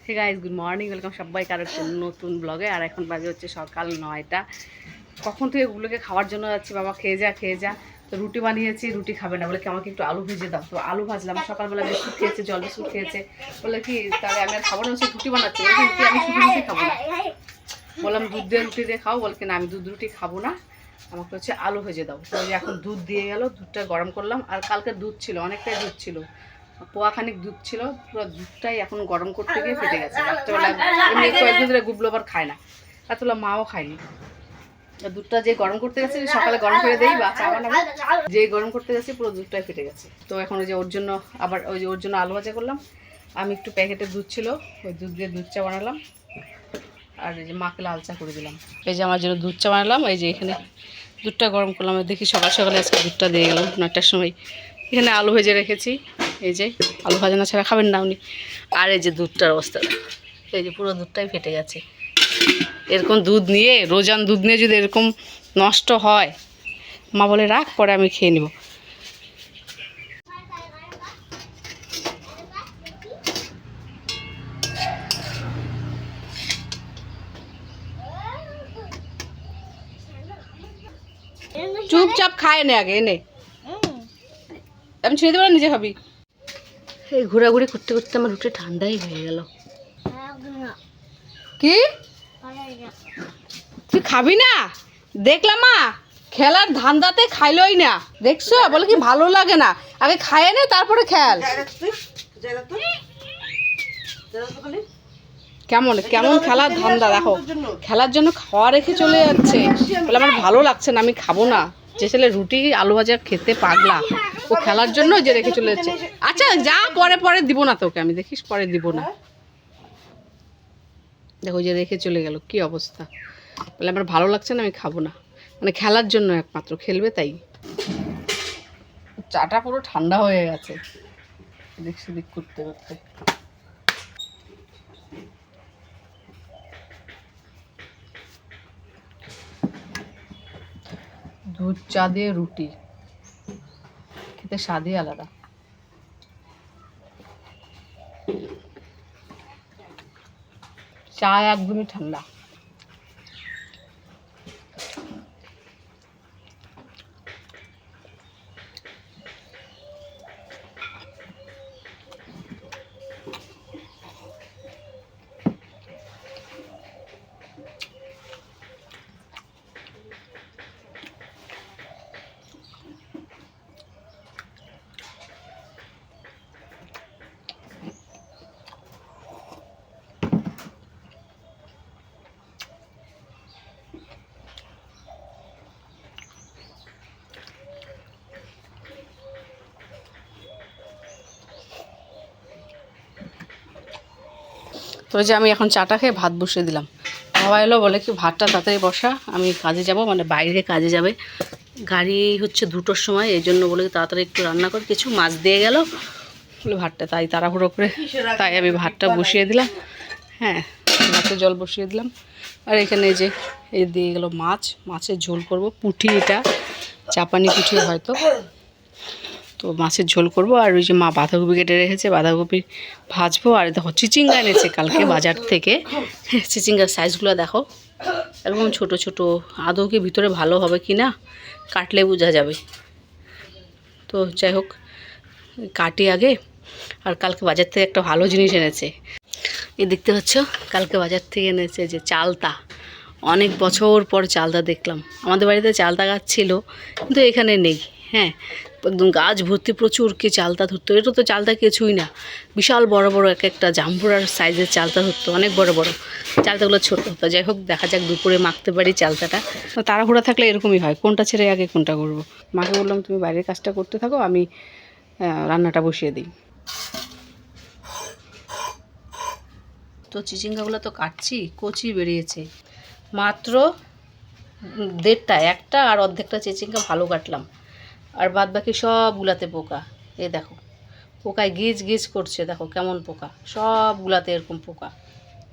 হে guys, good morning, welcome সবাইকে আর একটা নতুন ব্লগে। আর এখন বাজে হচ্ছে সকাল 9টা। কখন থেকে ওগুলোকে খাওয়ার জন্য যাচ্ছি, বাবা খেয়ে যা খেয়ে যা। তো রুটি বানিয়েছি, রুটি খাবে না বলে কি আমাকে একটু আলু ভেজে দাও। তো আলু ভাজলাম। সকালবেলা বিস্কুট খেয়েছে, জল বিস্কুট খেয়েছে, বলে কি তাহলে আমি আর খাবো না, হচ্ছে রুটি বানাচ্ছি। বলছি রুটি আমি শুধু রুটি খাবো না, বললাম দুধ দিয়ে রুটি দিয়ে খাও। বলে কি না আমি দুধ রুটি খাবো না, আমাকে হচ্ছে আলু ভেজে দাও। তো এখন দুধ দিয়ে গেল, দুধটা গরম করলাম। আর কালকে দুধ ছিল, অনেকটাই দুধ ছিল, পোয়াখানিক দুধ ছিল। পুরো দুধটাই এখন গরম করতে গিয়ে ফেটে গেছে। রাত্রেবেলা এমনি কয়েকদিন ধরে গুবলো আবার খায় না, রাত্রেবেলা মাও খায়নি। দুধটা যে গরম করতে গেছে, সকালে গরম করে দেই বা চা বানাবো, যে গরম করতে গেছে পুরো দুধটাই ফেটে গেছে। তো এখন ওই যে ওর জন্য আবার ওই যে ওর জন্য আলু ভাজা করলাম। আমি একটু প্যাকেটের দুধ ছিল, ওই দুধ দিয়ে দুধ চা বানালাম। আর এই যে মাকে লাল চা করে দিলাম। এই যে আমার জন্য দুধ চা বানালাম। এই যে এখানে দুধটা গরম করলাম। দেখি সকাল সকালে আজকে দুধটা দিয়ে গেলাম 9টার সময়। এখানে আলু ভেজে রেখেছি, এই যে আলু ভাজা না ছাড়া খাবেন না উনি। আর এই যে দুধটার অবস্থা, এই যে পুরো দুধটাই ফেটে গেছে। এরকম দুধ নিয়ে, রোজান দুধ নিয়ে যদি এরকম নষ্ট হয়, মা বলে রাখ, পরে আমি খেয়ে নেব। চুপচাপ খায় নে, আগে এনে আমি ছেড়ে দেবো, নিজে খাবি। এই ঘোরাঘুরি করতে করতে আমার রুটি ঠান্ডাই হয়ে গেল। কি তুই খাবি না? দেখলাম মা খেলার ধান্দাতে খাইলই না, দেখছো? বলে কি ভালো লাগে না, আগে খায় নে তারপরে খেল। কেমন কেমন খেলার ধান্দা দেখো, খেলার জন্য খাওয়া রেখে চলে যাচ্ছে। বলে আমার ভালো লাগছে না, আমি খাবো না। যে ছেলে রুটি আলু ভাজা খেতে পাগলা, ও খেলার জন্য যে রেখে চলে যাচ্ছে। আচ্ছা যা, পরে পরে দিব না তোকে আমি, দেখিস পরে দিব না। দেখো যে রেখে চলে গেল, কি অবস্থা। বলে আমার ভালো লাগছে না, আমি খাবো না। মানে খেলার জন্য একমাত্র খেলবে, তাই। চাটা পুরো ঠান্ডা হয়ে গেছে এদিক সেদিক করতে করতে। দুধ চা দিয়ে রুটি খেতে স্বাদই আলাদা। চা একদমই ঠান্ডা। তো যে আমি এখন চাটা খেয়ে ভাত বসিয়ে দিলাম। বাবা এলো, বলে কি ভাতটা তাড়াতাড়ি বসা, আমি কাজে যাব, মানে বাইরে কাজে যাবে। গাড়ি হচ্ছে 2টোর সময়, এই জন্য বলে তাড়াতাড়ি একটু রান্না করে, কিছু মাছ দিয়ে গেল বলে ভাতটা, তাই তাড়াহুড়ো করে তাই আমি ভাতটা বসিয়ে দিলাম। হ্যাঁ, ভাতে জল বসিয়ে দিলাম। আর এখানে যে এই দিয়ে গেল মাছ, মাছের ঝোল করব। পুঁটি, এটা চাপানি পুঁটি হয়তো, তো মাছের ঝোল করব। আর ওই যে মা বাঁধাকপি কেটে রেখেছে, বাঁধাকপি ভাজবো। আর দেখো চিচিঙ্গা এনেছে কালকে বাজার থেকে। চিচিঙ্গার সাইজগুলো দেখো, এরকম ছোট ছোট। আদৌ কি ভিতরে ভালো হবে কি না, কাটলে বোঝা যাবে। তো যাই হোক, কাটি আগে। আর কালকে বাজার থেকে একটা ভালো জিনিস এনেছে, এই দেখতে পাচ্ছ, কালকে বাজার থেকে এনেছে যে চালতা। অনেক বছর পর চালতা দেখলাম। আমাদের বাড়িতে চালতা গাছ ছিল, কিন্তু এখানে নেই। হ্যাঁ, একদম গাছ ভর্তি প্রচুর কি চালতা ধরতো। এটা তো চালতা কিছুই না, বিশাল বড় বড় এক একটা জাম্বুরার সাইজের চালতা ধরতো, অনেক বড় বড়। চালতাগুলো ছোটো। তো যাই হোক, দেখা যাক দুপুরে মাখতে পারি চালতাটা। তো তাড়াহুড়া থাকলে এরকমই হয়, কোনটা ছেড়ে আগে কোনটা করবো। মাকে বললাম তুমি বাইরের কাজটা করতে থাকো, আমি রান্নাটা বসিয়ে দিই। তো চিচিঙ্গাগুলো তো কাটছি, কচি বেরিয়েছে মাত্র 1.5টা, একটা আর অর্ধেকটা চিচিঙ্গা ভালো কাটলাম। আর বাদ বাকি সবগুলাতে পোকা। এই দেখো, পোকায় গিজ গিজ করছে, দেখো কেমন পোকা, সবগুলাতে এরকম পোকা।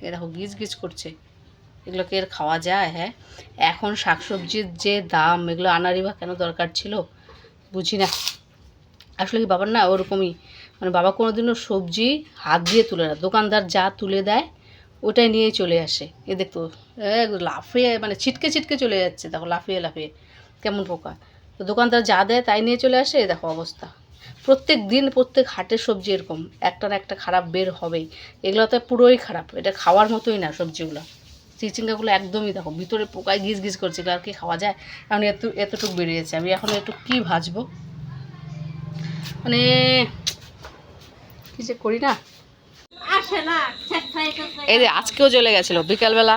এ দেখো গিজ গিজ করছে। এগুলোকে এর খাওয়া যায়? হ্যাঁ, এখন শাকসবজির যে দাম, এগুলো আনারই বা কেন দরকার ছিল বুঝি না। আসলে কি বাবার না ওরকমই মানে বাবা কোনোদিনও সবজি হাত দিয়ে তুলে না, দোকানদার যা তুলে দেয় ওটাই নিয়ে চলে আসে। এ দেখতো লাফিয়ে মানে ছিটকে ছিটকে চলে যাচ্ছে, দেখো লাফিয়ে লাফিয়ে কেমন পোকা। তো দোকানদার যা দেয় তাই নিয়ে চলে আসে, দেখো অবস্থা। প্রত্যেক দিন প্রত্যেক হাটের সবজি এরকম একটা না একটা খারাপ বের হবেই। এগুলো তো পুরোই খারাপ, এটা খাওয়ার মতোই না সবজিগুলো। চিচিঙ্গাগুলো একদমই দেখো ভিতরে পোকায় ঘিস ঘিস করছে, আর কি খাওয়া যায়? এখন এতটুকু বেরিয়েছে, আমি এখন একটু কী ভাজবো, মানে কী যে করি না। এই যে আজকেও চলে গেছিলো বিকালবেলা,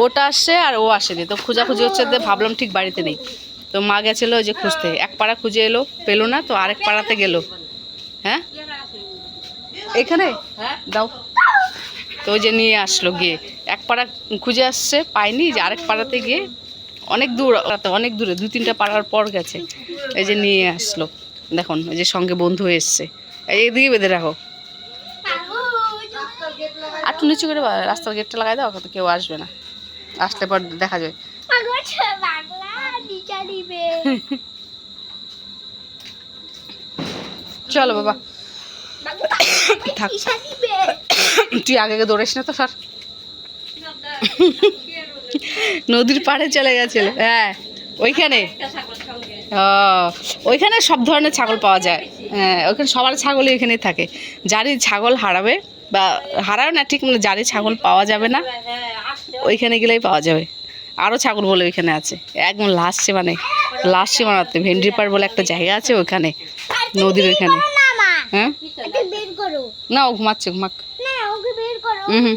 ওটা আসছে আর ও আসেনি, তো খোঁজাখুঁজি হচ্ছে, ভাবলাম ঠিক বাড়িতে নেই। তো মা গেছিলো ওই যে খুঁজতে, এক পাড়া খুঁজে এলো, পেলো না, তো আরেক পাড়াতে গেল। হ্যাঁ এখানে দাও, তো ওই যে নিয়ে আসলো গিয়ে, এক পাড়া খুঁজে আসছে পাইনি, যে আরেক পাড়াতে গিয়ে অনেক দূর, অনেক দূরে 2-3টা পাড়ার পর গেছে, এই যে নিয়ে আসলো। দেখুন ওই যে সঙ্গে বন্ধু এসছে, এইদিকে বেঁধে রাখো। আর একটু নিচু করে রাস্তার গেটটা লাগাই দাও, তো কেউ আসবে না, আসলে পর দেখা যাবে। চলো বাবা থাক, তুই আগে দৌড়াইস না তো স্যার। নদীর পাড়ে চলে গেছিল, হ্যাঁ ওইখানে, ওইখানে সব ধরনের ছাগল পাওয়া যায়। হ্যাঁ ওইখানে সবার ছাগলই ওইখানেই থাকে। যারই ছাগল হারাবে বা হারাবে না ঠিক, মানে যারই ছাগল পাওয়া যাবে না ওইখানে গেলেই পাওয়া যাবে। আরও ছাগল বলে ওইখানে আছে, একদম লাস্টে, মানে লাস্ট সীমানাতে ভেন্ডির পাড় বলে একটা জায়গা আছে ওইখানে, নদীর ওইখানে। হ্যাঁ না ও ঘুমাচ্ছে, ঘুমাক। হুম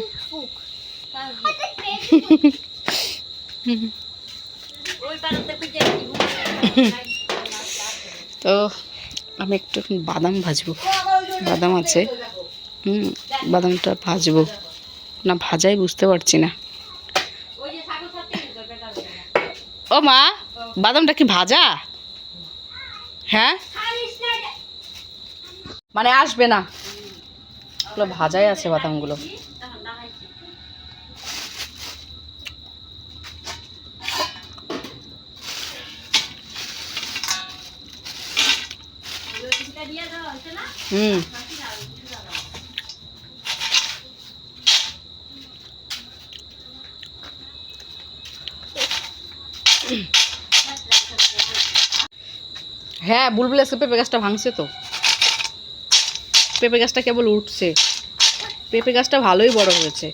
তো আমি একটু বাদাম ভাজবো, বাদাম আছে, বাদামটা ভাজবো না ভাজাই বুঝতে পারছি না। ও মা, বাদামটা কি ভাজা? হ্যাঁ মানে আসবে না, ওগুলো ভাজাই আছে বাদামগুলো। হ্যাঁ বুলবুল আজকে পেঁপে গাছটা ভাঙছে, তো পেঁপে গাছটা কেবল উঠছে, পেঁপে গাছটা ভালোই বড় হয়েছে।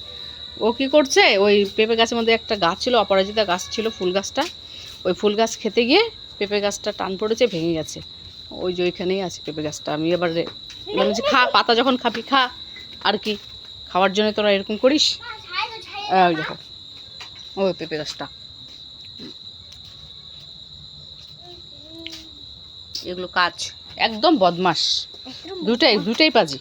ও কি করছে, ওই পেঁপে গাছের মধ্যে একটা গাছ ছিল, অপরাজিতা গাছ ছিল, ফুল গাছটা, ওই ফুল গাছ খেতে গিয়ে পেঁপে গাছটা টান পড়েছে, ভেঙে গেছে। ওই যে ওইখানেই আছে পেঁপে গাছটা। আমি এবার বললাম যে খা, পাতা যখন খাবি খা, আর কি খাওয়ার জন্য তোরা এরকম করিস। ওই দেখো ওই পেঁপে গাছটা, এগুলো কাজ একদম বদমাস, দুটাই পাজি।